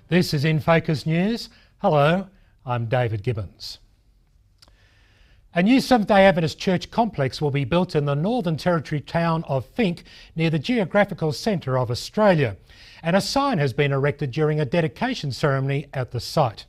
This is InFocus News. Hello, I'm David Gibbons. A new Seventh-day Adventist Church complex will be built in the Northern Territory town of Finke, near the geographical centre of Australia, and a sign has been erected during a dedication ceremony at the site.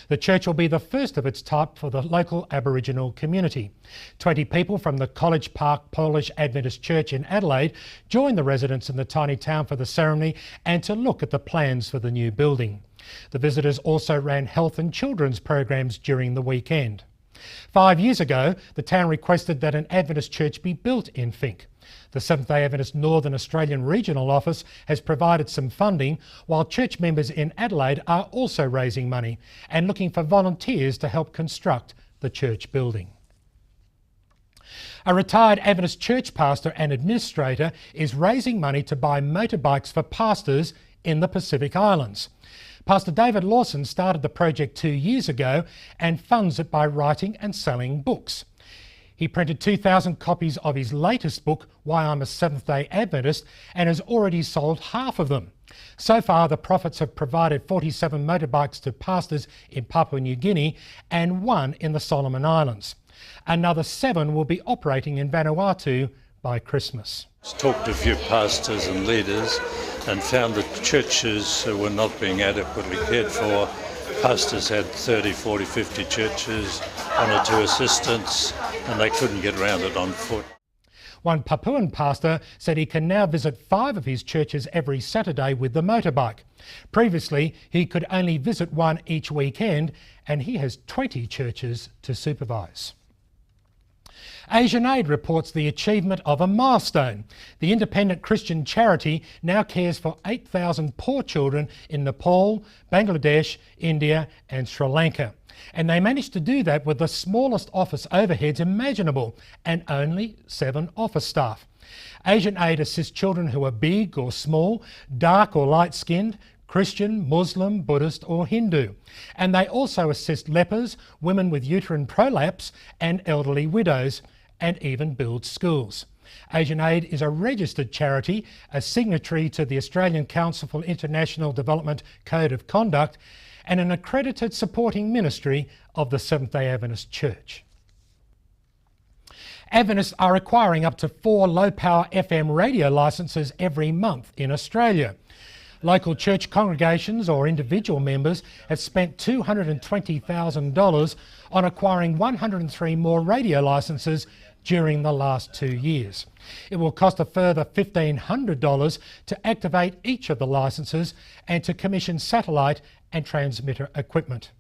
The church will be the first of its type for the local Aboriginal community. 20 people from the College Park Polish Adventist Church in Adelaide joined the residents in the tiny town for the ceremony and to look at the plans for the new building. The visitors also ran health and children's programs during the weekend. 5 years ago, the town requested that an Adventist church be built in Finke. The Seventh-day Adventist Northern Australian Regional Office has provided some funding, while church members in Adelaide are also raising money and looking for volunteers to help construct the church building. A retired Adventist church pastor and administrator is raising money to buy motorbikes for pastors in the Pacific Islands. Pastor David Lawson started the project 2 years ago and funds it by writing and selling books. He printed 2,000 copies of his latest book, Why I'm a Seventh-day Adventist, and has already sold half of them. So far, the profits have provided 47 motorbikes to pastors in Papua New Guinea and 1 in the Solomon Islands. Another 7 will be operating in Vanuatu by Christmas. Talked to a few pastors and leaders and found that churches were not being adequately cared for. Pastors had 30, 40, 50 churches, 1 or 2 assistants, and they couldn't get around it on foot. One Papuan pastor said he can now visit 5 of his churches every Saturday with the motorbike. Previously, he could only visit 1 each weekend, and he has 20 churches to supervise. Asian Aid reports the achievement of a milestone. The independent Christian charity now cares for 8,000 poor children in Nepal, Bangladesh, India and Sri Lanka. And they managed to do that with the smallest office overheads imaginable and only 7 office staff. Asian Aid assists children who are big or small, dark or light-skinned, Christian, Muslim, Buddhist or Hindu. And they also assist lepers, women with uterine prolapse and elderly widows, and even build schools. Asian Aid is a registered charity, a signatory to the Australian Council for International Development Code of Conduct, and an accredited supporting ministry of the Seventh-day Adventist Church. Adventists are acquiring up to 4 low-power FM radio licences every month in Australia. Local church congregations or individual members have spent $220,000 on acquiring 103 more radio licences during the last 2 years. It will cost a further $1,500 to activate each of the licences and to commission satellite and transmitter equipment.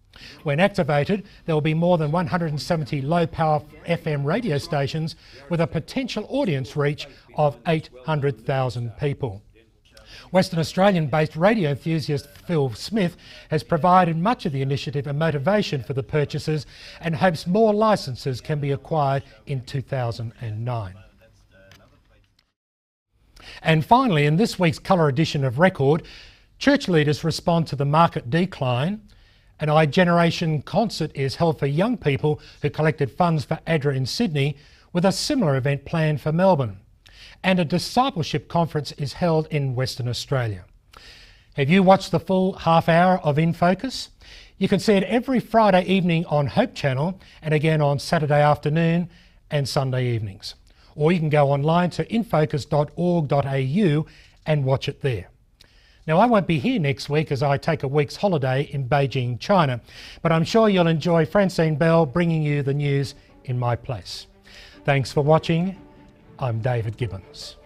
When activated, there will be more than 170 low-power FM radio stations with a potential audience reach of 800,000 people. Western Australian-based radio enthusiast Phil Smith has provided much of the initiative and motivation for the purchases and hopes more licences can be acquired in 2009. And finally, in this week's colour edition of Record, church leaders respond to the market decline. An iGeneration concert is held for young people who collected funds for ADRA in Sydney, with a similar event planned for Melbourne. And a discipleship conference is held in Western Australia. Have you watched the full half hour of InFocus? You can see it every Friday evening on Hope Channel and again on Saturday afternoon and Sunday evenings. Or you can go online to infocus.org.au and watch it there. Now, I won't be here next week as I take a week's holiday in Beijing, China, but I'm sure you'll enjoy Francine Bell bringing you the news in my place. Thanks for watching. I'm David Gibbons.